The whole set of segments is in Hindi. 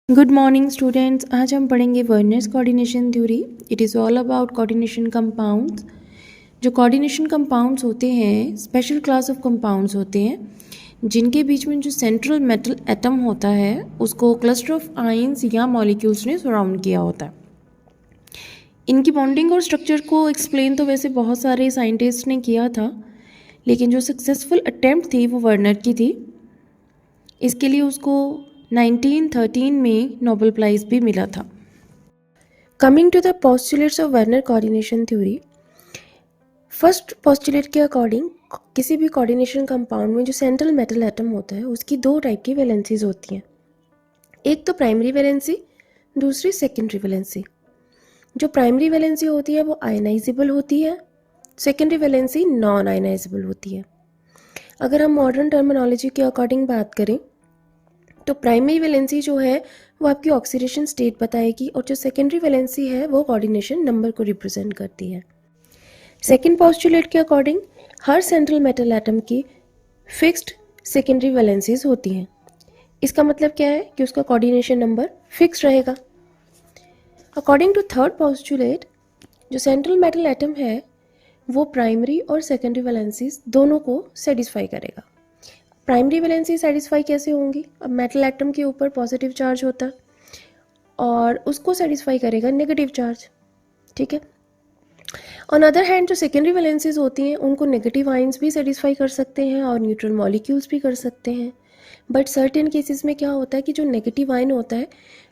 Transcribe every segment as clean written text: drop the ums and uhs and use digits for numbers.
Good morning students. आज हम पढ़ेंगे Werner's coordination theory. It is all about coordination compounds. जो कोऑर्डिनेशन कंपाउंड्स होते हैं स्पेशल क्लास ऑफ कंपाउंड्स होते हैं जिनके बीच में जो सेंट्रल मेटल एटम होता है उसको क्लस्टर ऑफ आयंस या मॉलिक्यूल्स ने सराउंड किया होता है। इनकी बॉन्डिंग और स्ट्रक्चर को एक्सप्लेन तो वैसे बहुत सारे साइंटिस्ट ने किया था, लेकिन जो सक्सेसफुल अटेम्प्ट थी वो वर्नर की थी। इसके लिए उसको 1913 में नोबेल प्राइज़ भी मिला था। Coming to the postulates of Werner coordination theory. First postulate के अकॉर्डिंग किसी भी कोऑर्डिनेशन कंपाउंड में जो सेंट्रल मेटल एटम होता है उसकी दो टाइप की वैलेंसीज होती हैं। एक तो प्राइमरी वैलेंसी, दूसरी सेकेंडरी वैलेंसी। जो प्राइमरी वैलेंसी होती है वो आयनाइजेबल होती है, सेकेंडरी वैलेंसी नॉन आयनाइजेबल होती है। अगर हम मॉडर्न टर्मिनोलॉजी के अकॉर्डिंग बात करें तो प्राइमरी वैलेंसी जो है वो आपकी ऑक्सीडेशन स्टेट बताएगी और जो सेकेंडरी वैलेंसी है वो कोऑर्डिनेशन नंबर को रिप्रेजेंट करती है। सेकेंड पोस्टुलेट के अकॉर्डिंग हर सेंट्रल मेटल एटम की फिक्स्ड सेकेंडरी वैलेंसीज होती हैं। इसका मतलब क्या है कि उसका कोऑर्डिनेशन नंबर फिक्स रहेगा। अकॉर्डिंग टू थर्ड पोस्टुलेट जो सेंट्रल मेटल एटम है वो प्राइमरी और सेकेंडरी वैलेंसीज दोनों को सेटिस्फाई करेगा। प्राइमरी वैलेंसी सेटिस्फाई कैसे होंगी? अब मेटल एटम के ऊपर पॉजिटिव चार्ज होता है और उसको सेटिस्फाई करेगा नेगेटिव चार्ज, ठीक है। ऑन अदर हैंड जो सेकेंडरी वैलेंसीज होती हैं उनको नेगेटिव आयंस भी सेटिस्फाई कर सकते हैं और न्यूट्रल मॉलिक्यूल्स भी कर सकते हैं। बट सर्टेन केसेस में क्या होता है कि जो नेगेटिव आयन होता है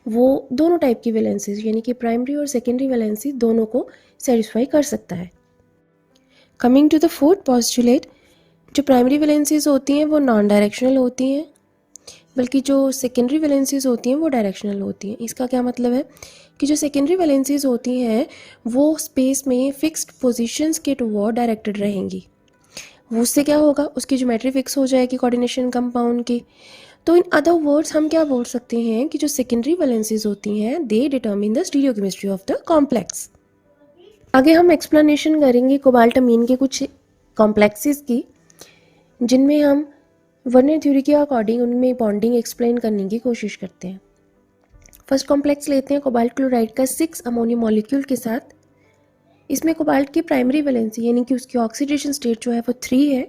वो दोनों टाइप की वैलेंसीज यानी कि प्राइमरी और सेकेंडरी वैलेंसी दोनों को सेटिस्फाई कर सकता है। Coming to the fourth postulate, जो प्राइमरी वैलेंसीज होती हैं वो नॉन डायरेक्शनल होती हैं, बल्कि जो सेकेंडरी वैलेंसीज होती हैं वो डायरेक्शनल होती हैं। इसका क्या मतलब है कि जो सेकेंडरी वैलेंसीज होती हैं वो स्पेस में फिक्स्ड पोजीशंस के टुवर्ड डायरेक्टेड रहेंगी। वो उससे क्या होगा, उसकी ज्योमेट्री फिक्स हो जाएगी कोऑर्डिनेशन कंपाउंड की। तो इन अदर वर्ड्स हम क्या बोल सकते हैं कि जो सेकेंडरी वैलेंसीज होती हैं दे determine the stereochemistry of the complex. आगे हम एक्सप्लेनेशन करेंगे कोबाल्ट अमीन के कुछ कॉम्प्लेक्सेस की, जिनमें हम वर्नर थ्योरी के अकॉर्डिंग उनमें बॉन्डिंग एक्सप्लेन करने की कोशिश करते हैं। फर्स्ट कॉम्प्लेक्स लेते हैं कोबाल्ट क्लोराइड का 6 अमोनियम मॉलिक्यूल के साथ। इसमें कोबाल्ट की प्राइमरी वैलेंसी यानी कि उसकी ऑक्सीडेशन स्टेट जो है वो 3 है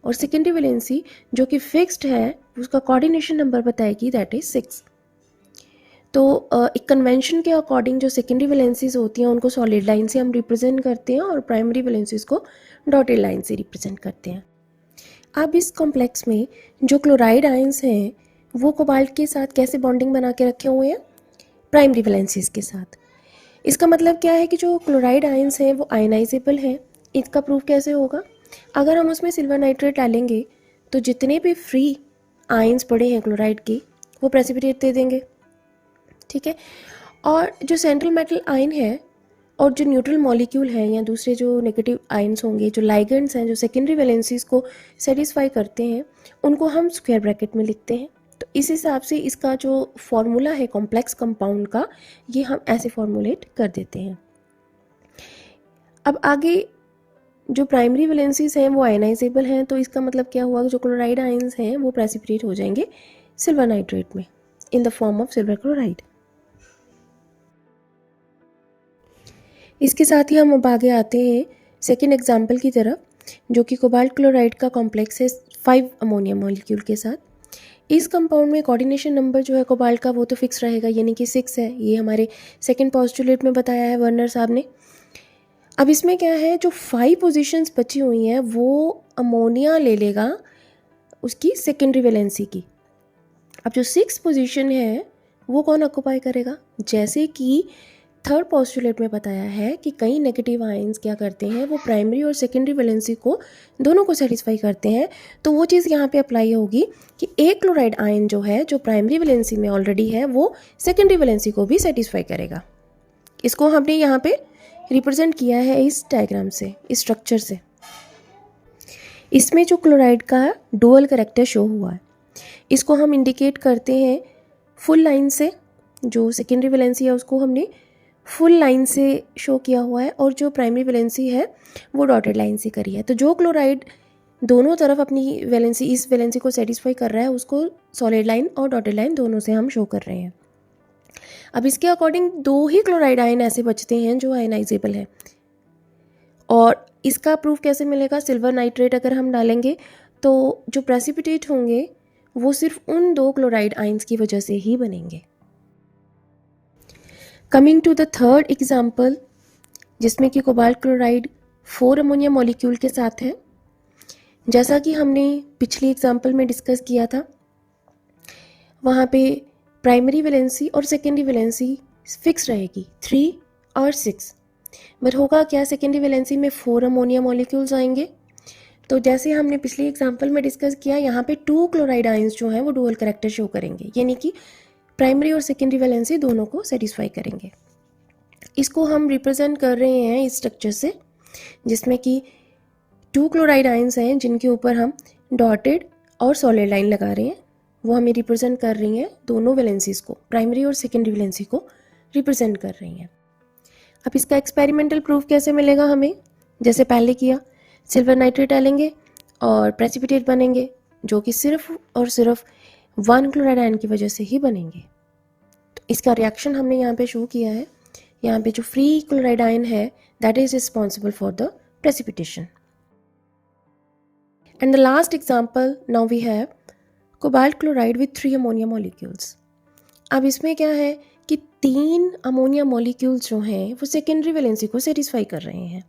और सेकेंडरी वैलेंसी जो कि फिक्स्ड है उसका कोऑर्डिनेशन नंबर बताएगी दैट इज 6। तो एक कन्वेंशन के अकॉर्डिंग जो सेकेंडरी वैलेंसीज होती हैं उनको सॉलिड लाइन से हम रिप्रेजेंट करते हैं और प्राइमरी वैलेंसीज को डॉटेड लाइन से रिप्रेजेंट करते हैं। अब इस कॉम्प्लेक्स में जो क्लोराइड आयंस हैं वो कोबाल्ट के साथ कैसे बॉन्डिंग बना के रखे हुए हैं? प्राइमरी वैलेंसीज के साथ। इसका मतलब क्या है कि जो क्लोराइड आयंस हैं वो आयनाइजेबल हैं। इसका प्रूफ कैसे होगा? अगर हम उसमें सिल्वर नाइट्रेट डालेंगे तो जितने भी फ्री आयंस पड़े हैं क्लोराइड के वो प्रेसिपिटेट दे देंगे, ठीक है। और जो सेंट्रल मेटल आयन है और जो न्यूट्रल मॉलिक्यूल है या दूसरे जो नेगेटिव आयंस होंगे, जो लाइगेंड्स हैं जो सेकेंडरी वैलेंसीज को सेटिस्फाई करते हैं, उनको हम स्क्वायर ब्रैकेट में लिखते हैं। तो इस हिसाब से इसका जो फॉर्मूला है कॉम्प्लेक्स कंपाउंड का ये हम ऐसे फॉर्मुलेट कर देते हैं। अब आगे जो प्राइमरी वैलेंसीज हैं वो आयनाइजेबल हैं, तो इसका मतलब क्या हुआ कि जो क्लोराइड आयंस हैं वो प्रेसिपिटेट हो जाएंगे सिल्वर नाइट्रेट में in the form of silver chloride. इसके साथ ही हम अब आगे आते हैं सेकेंड एग्जाम्पल की तरफ, जो कि कोबाल्ट क्लोराइड का कॉम्प्लेक्स है 5 अमोनियम मॉलिक्यूल के साथ। इस कंपाउंड में कोऑर्डिनेशन नंबर जो है कोबाल्ट का वो तो फिक्स रहेगा यानी कि 6 है। ये हमारे सेकेंड पोस्टुलेट में बताया है वर्नर साहब ने। अब इसमें क्या है, जो 5 पोजीशंस बची हुई हैं वो अमोनिया ले लेगा उसकी सेकेंडरी वैलेंसी की। अब जो 6 पोजीशन है वो कौन ऑक्यूपाई करेगा? जैसे कि थर्ड पोस्टुलेट में बताया है कि कई नेगेटिव आयंस क्या करते हैं, वो प्राइमरी और सेकेंडरी वैलेंसी को दोनों को सेटिस्फाई करते हैं। तो वो चीज़ यहाँ पे अप्लाई होगी कि एक क्लोराइड आयन जो है जो प्राइमरी वैलेंसी में ऑलरेडी है वो सेकेंडरी वैलेंसी को भी सेटिस्फाई करेगा। इसको हमने यहाँ पे रिप्रेजेंट किया है इस डायग्राम से, इस स्ट्रक्चर से। इसमें जो क्लोराइड का डुअल कैरेक्टर शो हुआ है इसको हम इंडिकेट करते हैं फुल लाइन से। जो सेकेंडरी वैलेंसी है उसको हमने फुल लाइन से शो किया हुआ है और जो प्राइमरी वैलेंसी है वो डॉटेड लाइन से करी है। तो जो क्लोराइड दोनों तरफ अपनी वैलेंसी इस वैलेंसी को सेटिस्फाई कर रहा है उसको सॉलिड लाइन और डॉटेड लाइन दोनों से हम शो कर रहे हैं। अब इसके अकॉर्डिंग 2 ही क्लोराइड आयन ऐसे बचते हैं जो आयनाइजेबल है। और इसका प्रूफ कैसे मिलेगा? सिल्वर नाइट्रेट अगर हम डालेंगे तो जो प्रेसिपिटेट होंगे वो सिर्फ उन 2 क्लोराइड आयंस की वजह से ही बनेंगे। Coming to the third example, जिसमें कि कोबाल्ट क्लोराइड 4 अमोनिया मॉलिक्यूल के साथ है। जैसा कि हमने पिछली एग्जाम्पल में डिस्कस किया था, वहाँ पे प्राइमरी वैलेंसी और सेकेंडरी वैलेंसी फिक्स रहेगी 3 और 6। बट होगा क्या, सेकेंडरी वैलेंसी में 4 अमोनिया मॉलिक्यूल्स आएंगे। तो जैसे हमने पिछली एग्जाम्पल में डिस्कस किया, यहाँ पे 2 क्लोराइड आयंस जो हैं वो डुअल करैक्टर शो करेंगे, यानी कि प्राइमरी और सेकेंडरी वैलेंसी दोनों को सेटिस्फाई करेंगे। इसको हम रिप्रेजेंट कर रहे हैं इस स्ट्रक्चर से, जिसमें कि 2 क्लोराइड आयंस हैं जिनके ऊपर हम डॉटेड और सॉलिड लाइन लगा रहे हैं। वो हमें रिप्रेजेंट कर रही हैं दोनों वैलेंसीज को, प्राइमरी और सेकेंडरी वैलेंसी को रिप्रेजेंट कर रही हैं। अब इसका एक्सपेरिमेंटल प्रूफ कैसे मिलेगा हमें? जैसे पहले किया, सिल्वर नाइट्रेट डालेंगे और प्रेसिपिटेट बनेंगे, जो कि सिर्फ और सिर्फ 1 क्लोराइड आयन की वजह से ही बनेंगे। तो इसका रिएक्शन हमने यहाँ पे शो किया है। यहाँ पे जो फ्री क्लोराइड आयन है that is responsible for the precipitation. And the last example now we have cobalt chloride with 3 ammonia molecules. अब इसमें क्या है कि 3 अमोनिया मॉलिक्यूल्स जो हैं वो सेकेंडरी वैलेंसी को सेटिस्फाई कर रहे हैं।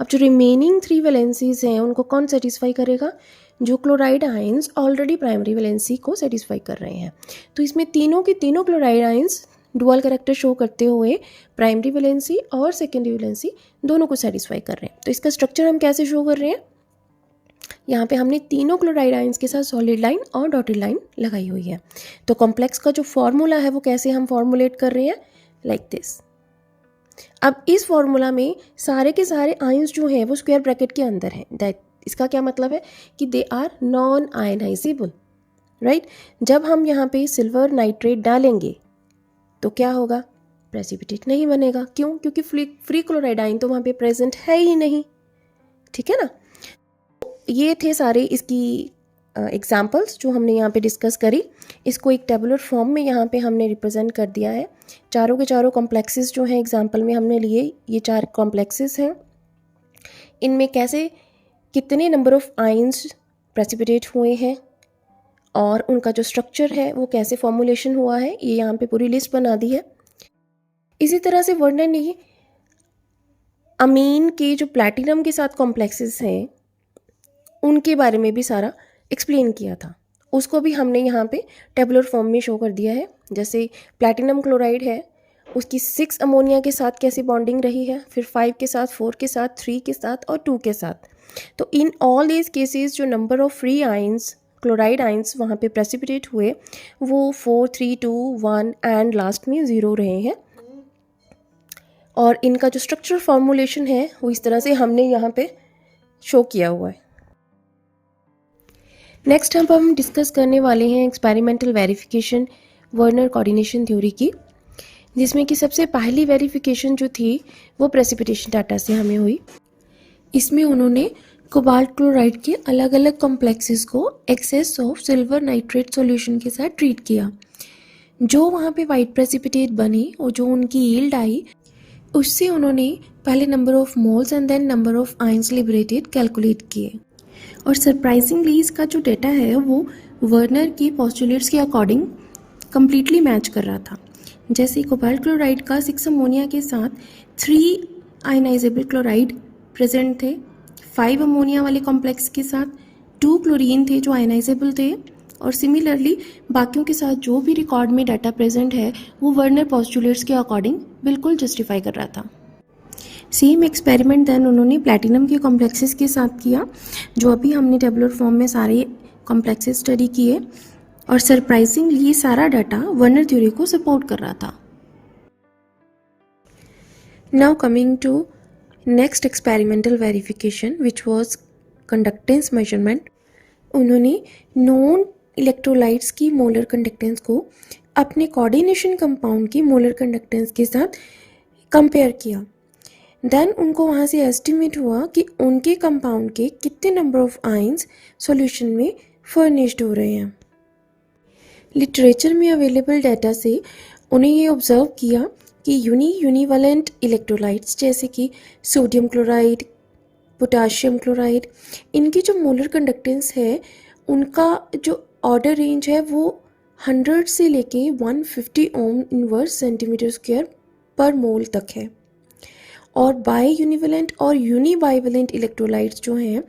अब जो रिमेनिंग 3 वैलेंसीज हैं उनको कौन सेटिस्फाई करेगा? जो chloride ions already primary valency को सेटिस्फाई कर रहे हैं। तो इसमें तीनों के तीनों chloride ions dual character show करते हुए प्राइमरी वैलेंसी और सेकेंडरी वैलेंसी दोनों को सेटिस्फाई कर रहे हैं। तो इसका स्ट्रक्चर हम कैसे शो कर रहे हैं? यहाँ पे हमने तीनों क्लोराइड आयंस के साथ सॉलिड लाइन और डॉटेड लाइन लगाई हुई है। तो कॉम्प्लेक्स का जो फॉर्मूला है वो कैसे हम फॉर्मुलेट कर रहे हैं? Like this. अब इस फॉर्मूला में सारे के सारे आयंस जो हैं वो स्क्वायर ब्रैकेट के अंदर हैं। दैट इसका क्या मतलब है कि they are non ionizable, right. जब हम यहाँ पे सिल्वर नाइट्रेट डालेंगे तो क्या होगा? प्रेसिपिटेट नहीं बनेगा। क्यों? क्योंकि फ्री क्लोराइड आयन तो वहाँ पे प्रेजेंट है ही नहीं, ठीक है ना। ये थे सारे इसकी एग्जाम्पल्स जो हमने यहाँ पे डिस्कस करी। इसको एक टेबुलर फॉर्म में यहाँ पे हमने रिप्रेजेंट कर दिया है। चारों के चारों कॉम्प्लेक्सेस जो हैं एग्जाम्पल में हमने लिए, ये 4 कॉम्प्लेक्सेस हैं। इनमें कैसे कितने नंबर ऑफ आयंस प्रेसिपिटेट हुए हैं और उनका जो स्ट्रक्चर है वो कैसे फॉर्मुलेशन हुआ है, ये यहाँ पे पूरी लिस्ट बना दी है। इसी तरह से वर्णन ने अमीन के जो प्लैटिनम के साथ कॉम्प्लेक्सेस हैं उनके बारे में भी सारा एक्सप्लेन किया था। उसको भी हमने यहाँ पे टेबुलर फॉर्म में शो कर दिया है। जैसे प्लैटिनम क्लोराइड है, उसकी 6 अमोनिया के साथ कैसी बॉन्डिंग रही है, फिर 5 के साथ, 4 के साथ, 3 के साथ और 2 के साथ। तो इन ऑल दीज केसेस जो number of free ions chloride ions वहाँ पे प्रेसिपिटेट हुए वो 4, 3, 2, 1 एंड लास्ट में 0 रहे हैं। और इनका जो स्ट्रक्चर फॉर्मुलेशन है वो इस तरह से हमने यहाँ पे शो किया हुआ है। नेक्स्ट हम डिस्कस करने वाले हैं experimental verification Werner coordination theory की, जिसमें कि सबसे पहली वेरिफिकेशन जो थी वो प्रेसिपिटेशन डाटा से हमें हुई। इसमें उन्होंने कोबाल्ट क्लोराइड के अलग अलग कॉम्प्लेक्सेस को excess of silver nitrate solution के साथ ट्रीट किया। जो वहाँ पे वाइट प्रेसिपिटेट बने और जो उनकी यील्ड आई, उससे उन्होंने पहले number of moles and then number of ions liberated calculate किए। और सरप्राइजिंगली इसका जो डेटा है वो वर्नर की पोस्टुलेट्स के अकॉर्डिंग कम्प्लीटली मैच कर रहा था। जैसे कोबाल्ट क्लोराइड का 6 अमोनिया के साथ 3 आयनाइजेबल क्लोराइड प्रेजेंट थे, 5 अमोनिया वाले कॉम्प्लेक्स के साथ 2 क्लोरीन थे जो आयनाइजेबल थे, और सिमिलरली बाकियों के साथ जो भी रिकॉर्ड में डाटा प्रेजेंट है वो वर्नर पोस्टुलेट्स के अकॉर्डिंग बिल्कुल जस्टिफाई कर रहा था। सेम एक्सपेरिमेंट देन उन्होंने प्लैटिनम के कॉम्प्लेक्सेस के साथ किया, जो अभी हमने टेबुलर फॉर्म में सारे कॉम्प्लेक्सेस स्टडी किए, और सरप्राइजिंगली ये सारा डाटा वर्नर थ्योरी को सपोर्ट कर रहा था। Now coming to next experimental verification which was conductance measurement. उन्होंने नॉन इलेक्ट्रोलाइट्स की मोलर कंडक्टेंस को अपने कोऑर्डिनेशन कंपाउंड की मोलर कंडक्टेंस के साथ कंपेयर किया। देन उनको वहाँ से एस्टिमेट हुआ कि उनके कंपाउंड के कितने नंबर ऑफ आयंस सॉल्यूशन में फर्निश्ड हो रहे हैं। लिटरेचर में अवेलेबल डाटा से उन्हें ये ऑब्जर्व किया कि यूनिवैलेंट इलेक्ट्रोलाइट्स जैसे कि सोडियम क्लोराइड, पोटाशियम क्लोराइड, इनकी जो मोलर कंडक्टेंस है उनका जो ऑर्डर रेंज है वो 100 से लेके 150 ओम इनवर्स सेंटीमीटर स्क्वायर पर मोल तक है। और बाई यूनिवैलेंट और यूनिबाइवेलेंट इलेक्ट्रोलाइट्स जो हैं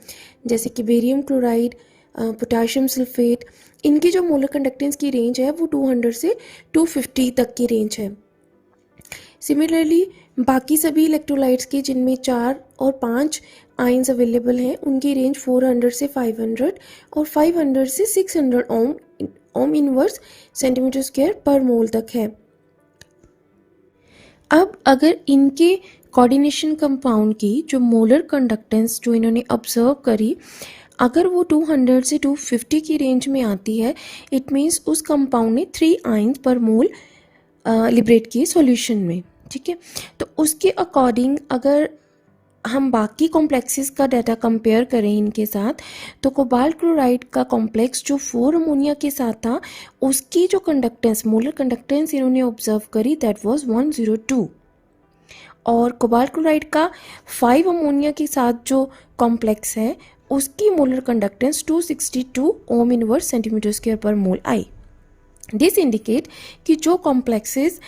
जैसे कि बेरियम क्लोराइड, पोटाशियम सल्फेट, इनकी जो मोलर कंडक्टेंस की रेंज है वो 200 से 250 तक की रेंज है। सिमिलरली बाकी सभी इलेक्ट्रोलाइट्स की जिनमें 4 और 5 आयंस अवेलेबल हैं उनकी रेंज 400 से 500 और 500 से 600 ओम इनवर्स सेंटीमीटर स्क्वायर पर मोल तक है। अब अगर इनके कोऑर्डिनेशन कंपाउंड की जो मोलर कंडक्टेंस जो इन्होंने ऑब्जर्व करी अगर वो 200 से 250 की रेंज में आती है, इट मीन्स उस कंपाउंड ने 3 आयंस पर मोल लिबरेट किए सॉल्यूशन में। ठीक है, तो उसके अकॉर्डिंग अगर हम बाकी कॉम्प्लेक्सेस का डाटा कंपेयर करें इनके साथ, तो कोबाल्ट क्लोराइड का कॉम्प्लेक्स जो 4 अमोनिया के साथ था उसकी जो कंडक्टेंस, मोलर कंडक्टेंस इन्होंने ऑब्जर्व करी दैट वाज 102। और कोबाल्ट क्लोराइड का 5 अमोनिया के साथ जो कॉम्प्लेक्स है उसकी molar conductance 262 ohm inverse centimetre square पर मोल आई। दिस इंडिकेट कि जो कॉम्प्लेक्सेस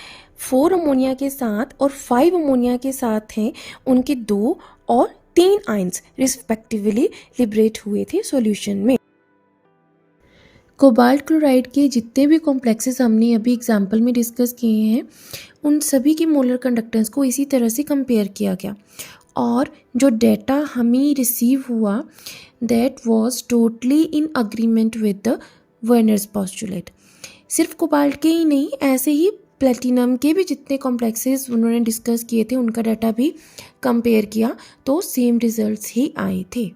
4 अमोनिया के साथ और 5 अमोनिया के साथ हैं उनके 2 और 3 आयंस रिस्पेक्टिवली लिबरेट हुए थे सॉल्यूशन में। कोबाल्ट क्लोराइड के जितने भी कॉम्प्लेक्सेस हमने अभी एग्जाम्पल में डिस्कस किए हैं उन सभी की मोलर कंडक्टेंस को इसी तरह से कंपेयर किया गया और जो डेटा हमें रिसीव हुआ that was totally in agreement with the Werner's postulate. सिर्फ कोबाल्ट के ही नहीं, ऐसे ही प्लेटिनम के भी जितने कॉम्प्लेक्सेस उन्होंने डिस्कस किए थे उनका डाटा भी कंपेयर किया तो सेम रिजल्ट्स ही आए थे।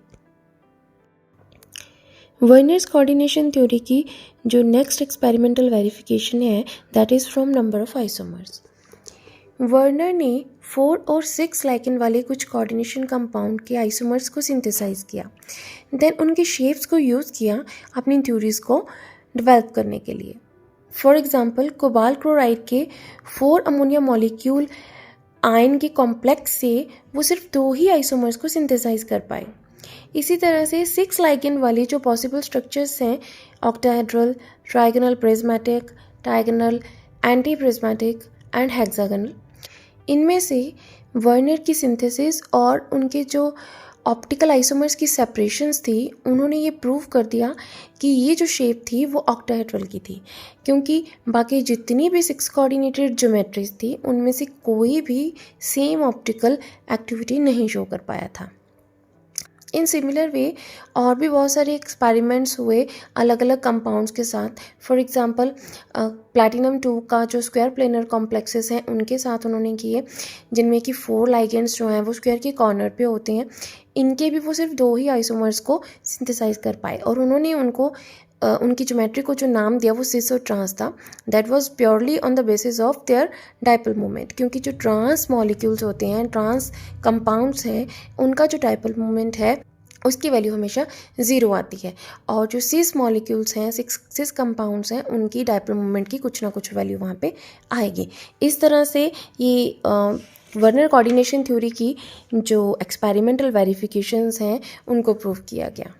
वर्नर्स कोऑर्डिनेशन थ्योरी की जो नेक्स्ट एक्सपेरिमेंटल वेरिफिकेशन है that is from number of isomers. Werner ने 4 और 6 लाइकेन वाले कुछ कोऑर्डिनेशन कंपाउंड के आइसोमर्स को सिंथेसाइज किया, देन उनके शेप्स को यूज़ किया अपनी थ्योरीज को डेवलप करने के लिए। फॉर एग्जाम्पल कोबाल्ट क्लोराइड के 4 अमोनिया मॉलिक्यूल आयन के कॉम्प्लेक्स से वो सिर्फ 2 ही आइसोमर्स को सिंथेसाइज कर पाए। इसी तरह से 6 लाइकेन वाले जो पॉसिबल स्ट्रक्चर्स हैं octahedral, trigonal prismatic, diagonal, anti prismatic and hexagonal, इनमें से वर्नर की सिंथेसिस और उनके जो ऑप्टिकल आइसोमर्स की सेपरेशंस थी उन्होंने ये प्रूव कर दिया कि ये जो शेप थी वो ऑक्टाहेड्रल की थी, क्योंकि बाकी जितनी भी 6 कोऑर्डिनेटेड ज्योमेट्रीज थी उनमें से कोई भी सेम ऑप्टिकल एक्टिविटी नहीं शो कर पाया था। इन सिमिलर वे और भी बहुत सारे एक्सपेरिमेंट्स हुए अलग अलग कंपाउंड्स के साथ। फॉर एग्जांपल प्लैटिनम 2 का जो स्क्वायर प्लेनर कॉम्प्लेक्सेस हैं उनके साथ उन्होंने किए, जिनमें कि 4 लाइगेंड्स जो हैं वो स्क्वायर के कॉर्नर पे होते हैं। इनके भी वो सिर्फ 2 ही आइसोमर्स को सिंथेसाइज कर पाए और उन्होंने उनको उनकी ज्योमेट्री को जो नाम दिया वो सिस और ट्रांस था। That was purely on the basis of their dipole moment, क्योंकि जो ट्रांस मॉलिक्यूल्स होते हैं, ट्रांस कंपाउंड्स हैं, उनका जो डाइपोल मोमेंट है उसकी वैल्यू हमेशा 0 आती है और जो सिस मॉलिक्यूल्स हैं, सिस कंपाउंड्स हैं, उनकी डाइपोल मोमेंट की कुछ ना कुछ वैल्यू वहाँ पे आएगी। इस तरह से ये वर्नर कोऑर्डिनेशन थ्योरी की जो एक्सपेरिमेंटल वेरिफिकेशंस हैं उनको प्रूव किया गया।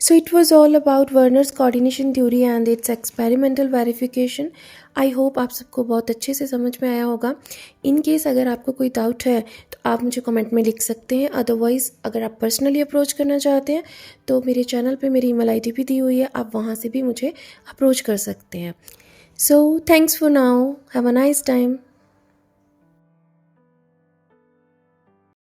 So it was all about Werner's coordination theory and its experimental verification. I hope आप सबको बहुत अच्छे से समझ में आया होगा। इन केस अगर आपको कोई डाउट है तो आप मुझे कमेंट में लिख सकते हैं, अदरवाइज़ अगर आप पर्सनली अप्रोच करना चाहते हैं तो मेरे चैनल पे मेरी ईमेल आईडी भी दी हुई है, आप वहाँ से भी मुझे अप्रोच कर सकते हैं। So thanks for now, have a nice time.